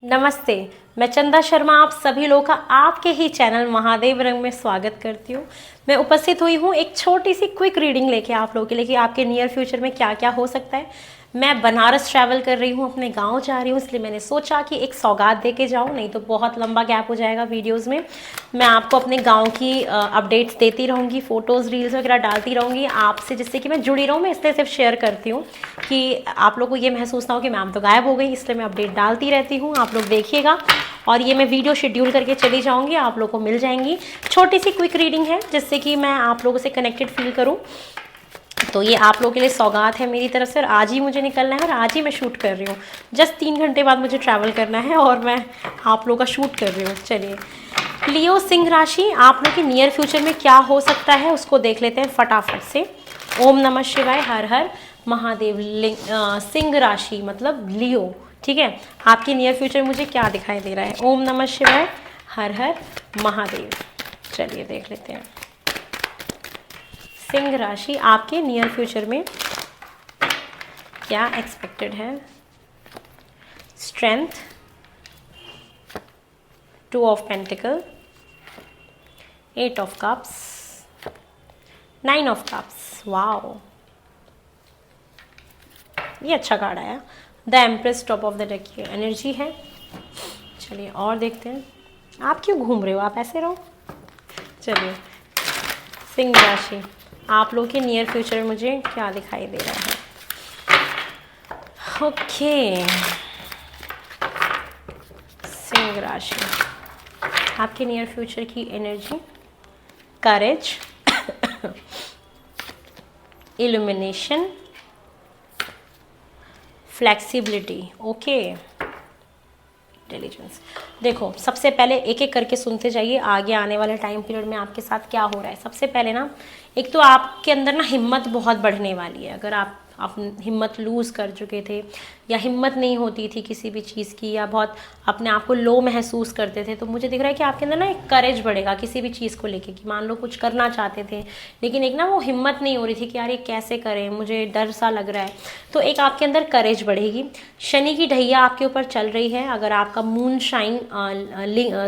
नमस्ते, मैं चंदा शर्मा आप सभी लोगों का आपके ही चैनल महादेव रंग में स्वागत करती हूँ। मैं उपस्थित हुई हूँ एक छोटी सी क्विक रीडिंग लेके आप लोगों के लिए कि आपके नियर फ्यूचर में क्या क्या हो सकता है। मैं बनारस ट्रैवल कर रही हूँ, अपने गांव जा रही हूँ, इसलिए मैंने सोचा कि एक सौगात दे के जाऊँ, नहीं तो बहुत लंबा गैप हो जाएगा वीडियोस में। मैं आपको अपने गांव की अपडेट्स देती रहूँगी, फ़ोटोज़ रील्स वगैरह डालती रहूँगी आपसे, जिससे कि मैं जुड़ी रहूँ। मैं इसलिए सिर्फ शेयर करती हूँ कि आप लोग को ये महसूस ना हो कि मैम तो गायब हो गई, इसलिए मैं अपडेट डालती रहती हूँ। आप लोग देखिएगा और ये मैं वीडियो शेड्यूल करके चली जाऊँगी, आप लोग को मिल जाएंगी। छोटी सी क्विक रीडिंग है जिससे कि मैं आप लोगों से कनेक्टेड फील करूँ। तो ये आप लोगों के लिए सौगात है मेरी तरफ से, और आज ही मुझे निकलना है और आज ही मैं शूट कर रही हूँ। जस्ट 3 घंटे बाद मुझे ट्रैवल करना है और मैं आप लोगों का शूट कर रही हूँ। चलिए, लियो सिंह राशि, आप लोग के नियर फ्यूचर में क्या हो सकता है उसको देख लेते हैं फटाफट से। ओम नमः शिवाय, हर हर महादेव। सिंह राशि मतलब लियो, ठीक है। आपके नियर फ्यूचर मुझे क्या दिखाई दे रहा है? ओम नमः शिवाय, हर हर महादेव। चलिए देख लेते हैं। सिंह राशि आपके नियर फ्यूचर में क्या एक्सपेक्टेड है? Strength, 2 of pentacle, 8 of cups, 9 of cups. Wow, ये अच्छा कार्ड आया। The empress, top of the deck की एनर्जी है। चलिए और देखते हैं। आप क्यों घूम रहे हो, आप ऐसे रहो। चलिए, सिंह राशि आप लोग के नियर फ्यूचर में मुझे क्या दिखाई दे रहा है? ओके, सिंह राशि आपके नियर फ्यूचर की एनर्जी, करेज, इल्यूमिनेशन, फ्लेक्सिबिलिटी, ओके, इंटेलिजेंस। देखो, सबसे पहले एक एक करके सुनते जाइए आगे आने वाले टाइम पीरियड में आपके साथ क्या हो रहा है। सबसे पहले ना, एक तो आपके अंदर ना हिम्मत बहुत बढ़ने वाली है। अगर आप हिम्मत लूज़ कर चुके थे या हिम्मत नहीं होती थी किसी भी चीज़ की, या बहुत अपने आप को लो महसूस करते थे, तो मुझे दिख रहा है कि आपके अंदर ना एक करेज बढ़ेगा किसी भी चीज़ को लेके। कि मान लो कुछ करना चाहते थे लेकिन एक ना वो हिम्मत नहीं हो रही थी कि यार ये कैसे करें, मुझे डर सा लग रहा है, तो एक आपके अंदर करेज बढ़ेगी। शनि की ढैया आपके ऊपर चल रही है। अगर आपका मून शाइन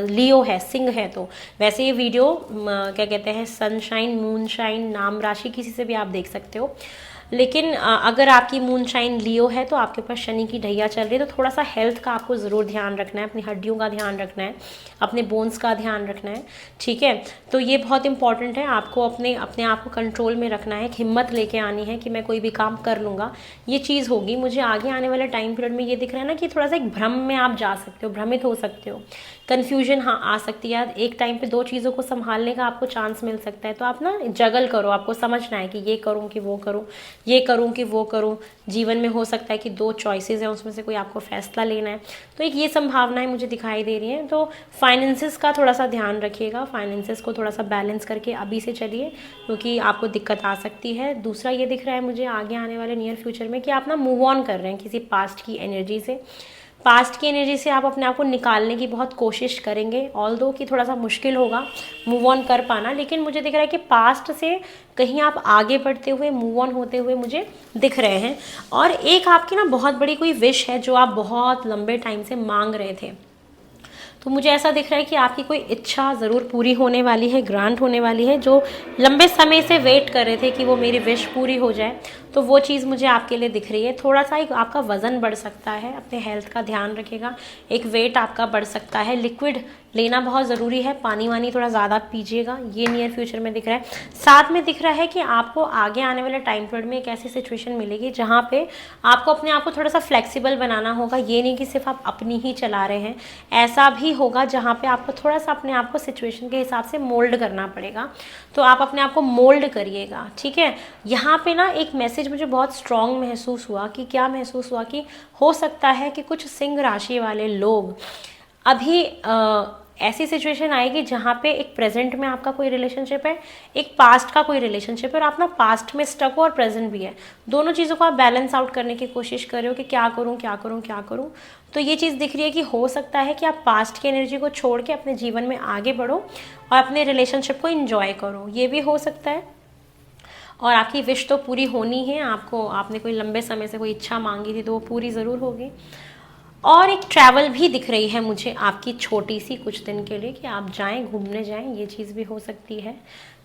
लियो है, सिंह है, तो वैसे ये वीडियो क्या कहते हैं, सनशाइन, मून शाइन, नाम राशि किसी से भी आप देख सकते हो। लेकिन अगर आपकी मून शाइन लियो है तो आपके पास शनि की ढैया चल रही है, तो थोड़ा सा हेल्थ का आपको ज़रूर ध्यान रखना है, अपनी हड्डियों का ध्यान रखना है, अपने बोन्स का ध्यान रखना है, ठीक है। तो ये बहुत इंपॉर्टेंट है, आपको अपने आप को कंट्रोल में रखना है, हिम्मत लेके आनी है कि मैं कोई भी काम कर लूँगा, ये चीज़ होगी। मुझे आगे आने वाले टाइम पीरियड में ये दिख रहा है ना कि थोड़ा सा एक भ्रम में आप जा सकते हो, भ्रमित हो सकते हो, कन्फ्यूजन हाँ आ सकती है। एक टाइम पे 2 चीज़ों को संभालने का आपको चांस मिल सकता है, तो आप ना जगल करो, आपको समझना है कि ये करूँ कि वो करूँ, ये करूँ कि वो करूँ। जीवन में हो सकता है कि 2 चॉइसेस हैं, उसमें से कोई आपको फैसला लेना है, तो एक ये संभावनाएं मुझे दिखाई दे रही हैं। तो फाइनेंसेस का थोड़ा सा ध्यान रखिएगा, फाइनेंसेस को थोड़ा सा बैलेंस करके अभी से चलिए, क्योंकि आपको दिक्कत आ सकती है। दूसरा ये दिख रहा है मुझे आगे आने वाले नियर फ्यूचर में कि आप ना मूव ऑन कर रहे हैं किसी पास्ट की एनर्जी से। पास्ट की एनर्जी से आप अपने आप को निकालने की बहुत कोशिश करेंगे, ऑल्दो कि थोड़ा सा मुश्किल होगा मूव ऑन कर पाना, लेकिन मुझे दिख रहा है कि पास्ट से कहीं आप आगे बढ़ते हुए, मूव ऑन होते हुए मुझे दिख रहे हैं। और एक आपकी ना बहुत बड़ी कोई विश है जो आप बहुत लंबे टाइम से मांग रहे थे, तो मुझे ऐसा दिख रहा है कि आपकी कोई इच्छा ज़रूर पूरी होने वाली है, ग्रांट होने वाली है। जो लंबे समय से वेट कर रहे थे कि वो मेरी विश पूरी हो जाए, तो वो चीज़ मुझे आपके लिए दिख रही है। थोड़ा सा एक आपका वज़न बढ़ सकता है, अपने हेल्थ का ध्यान रखिएगा। एक वेट आपका बढ़ सकता है, लिक्विड लेना बहुत ज़रूरी है, पानी वानी थोड़ा ज़्यादा पीजिएगा, ये नियर फ्यूचर में दिख रहा है। साथ में दिख रहा है कि आपको आगे आने वाले टाइम पीरियड में एक ऐसी सिचुएशन मिलेगी जहाँ पे आपको अपने आप को थोड़ा सा फ्लेक्सिबल बनाना होगा। ये नहीं कि सिर्फ आप अपनी ही चला रहे हैं, ऐसा भी होगा जहाँ पे आपको थोड़ा सा अपने आप को सिचुएशन के हिसाब से मोल्ड करना पड़ेगा, तो आप अपने आप को मोल्ड करिएगा, ठीक है। यहाँ पे ना एक मैसेज मुझे बहुत स्ट्रॉन्ग महसूस हुआ कि क्या महसूस हुआ कि हो सकता है कि कुछ सिंह राशि वाले लोग अभी ऐसी सिचुएशन आएगी जहाँ पे एक प्रेजेंट में आपका कोई रिलेशनशिप है, एक पास्ट का कोई रिलेशनशिप है, और आप ना पास्ट में स्टक हो और प्रेजेंट भी है, दोनों चीज़ों को आप बैलेंस आउट करने की कोशिश कर रहे हो कि क्या करूँ क्या करूँ क्या करूँ। तो ये चीज़ दिख रही है कि हो सकता है कि आप पास्ट की एनर्जी को छोड़ के अपने जीवन में आगे बढ़ो और अपने रिलेशनशिप को इंजॉय करो, ये भी हो सकता है। और आपकी विश तो पूरी होनी है, आपको आपने कोई लंबे समय से कोई इच्छा मांगी थी तो वो पूरी ज़रूर होगी। और एक ट्रैवल भी दिख रही है मुझे आपकी छोटी सी कुछ दिन के लिए, कि आप जाएं, घूमने जाएं, ये चीज़ भी हो सकती है।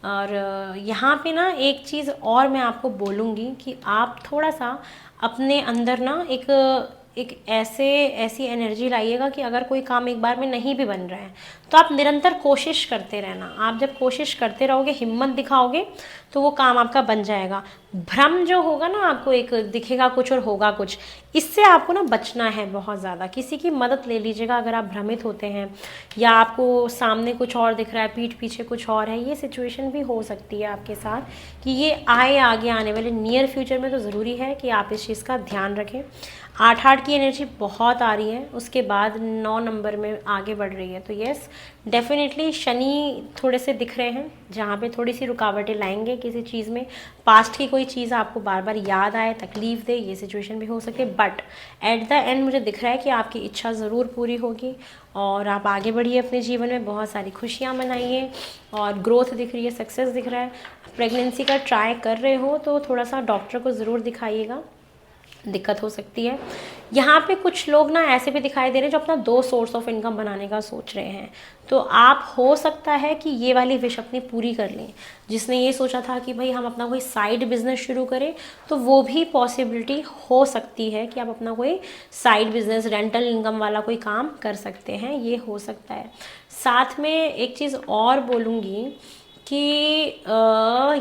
और यहाँ पे ना एक चीज़ और मैं आपको बोलूँगी कि आप थोड़ा सा अपने अंदर ना एक ऐसी एनर्जी लाइएगा कि अगर कोई काम एक बार में नहीं भी बन रहा है तो आप निरंतर कोशिश करते रहना। आप जब कोशिश करते रहोगे, हिम्मत दिखाओगे, तो वो काम आपका बन जाएगा। भ्रम जो होगा ना, आपको एक दिखेगा कुछ और होगा कुछ, इससे आपको ना बचना है बहुत ज़्यादा। किसी की मदद ले लीजिएगा अगर आप भ्रमित होते हैं, या आपको सामने कुछ और दिख रहा है, पीठ पीछे कुछ और है। ये सिचुएशन भी हो सकती है आपके साथ कि ये आए आगे आने वाले नियर फ्यूचर में, तो ज़रूरी है कि आप इस चीज़ का ध्यान रखें। 8 की एनर्जी बहुत आ रही है, उसके बाद 9 नंबर में आगे बढ़ रही है। तो यस, डेफिनेटली शनि थोड़े से दिख रहे हैं जहाँ पे थोड़ी सी रुकावटें लाएंगे किसी चीज़ में। पास्ट की कोई चीज़ आपको बार बार याद आए, तकलीफ दे, ये सिचुएशन भी हो सकती है। बट एट द एंड मुझे दिख रहा है कि आपकी इच्छा ज़रूर पूरी होगी और आप आगे बढ़िए अपने जीवन में, बहुत सारी खुशियाँ मनाइए और ग्रोथ दिख रही है, सक्सेस दिख रहा है। प्रेगनेंसी का ट्राई कर रहे हो तो थोड़ा सा डॉक्टर को ज़रूर दिखाइएगा, दिक्कत हो सकती है। यहाँ पे कुछ लोग ना ऐसे भी दिखाई दे रहे हैं जो अपना 2 सोर्स ऑफ इनकम बनाने का सोच रहे हैं। तो आप, हो सकता है कि ये वाली विश अपनी पूरी कर लें। जिसने ये सोचा था कि भाई हम अपना कोई साइड बिजनेस शुरू करें, तो वो भी पॉसिबिलिटी हो सकती है कि आप अपना कोई साइड बिजनेस, रेंटल इनकम वाला कोई काम कर सकते हैं, ये हो सकता है। साथ में एक चीज़ और बोलूँगी कि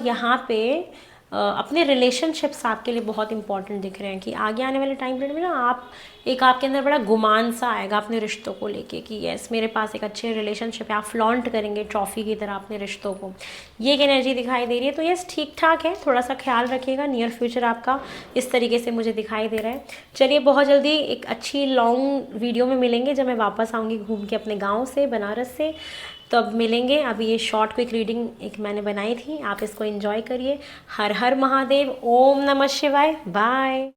यहाँ पे अपने रिलेशनशिप्स आपके लिए बहुत इंपॉर्टेंट दिख रहे हैं, कि आगे आने वाले टाइम पीरियड में ना आपके अंदर बड़ा गुमान सा आएगा अपने रिश्तों को लेके, कि यस मेरे पास एक अच्छे रिलेशनशिप है। आप फ्लॉन्ट करेंगे ट्रॉफी की तरह अपने रिश्तों को, ये एक एनर्जी दिखाई दे रही है। तो यस, ठीक ठाक है, थोड़ा सा ख्याल रखिएगा। नियर फ्यूचर आपका इस तरीके से मुझे दिखाई दे रहा है। चलिए, बहुत जल्दी एक अच्छी लॉन्ग वीडियो में मिलेंगे जब मैं वापस आऊँगी घूम के अपने गाँव से, बनारस से, तब मिलेंगे। अभी ये शॉर्ट क्विक रीडिंग एक मैंने बनाई थी, आप इसको एंजॉय करिए। हर हर महादेव, ओम नमः शिवाय, बाय।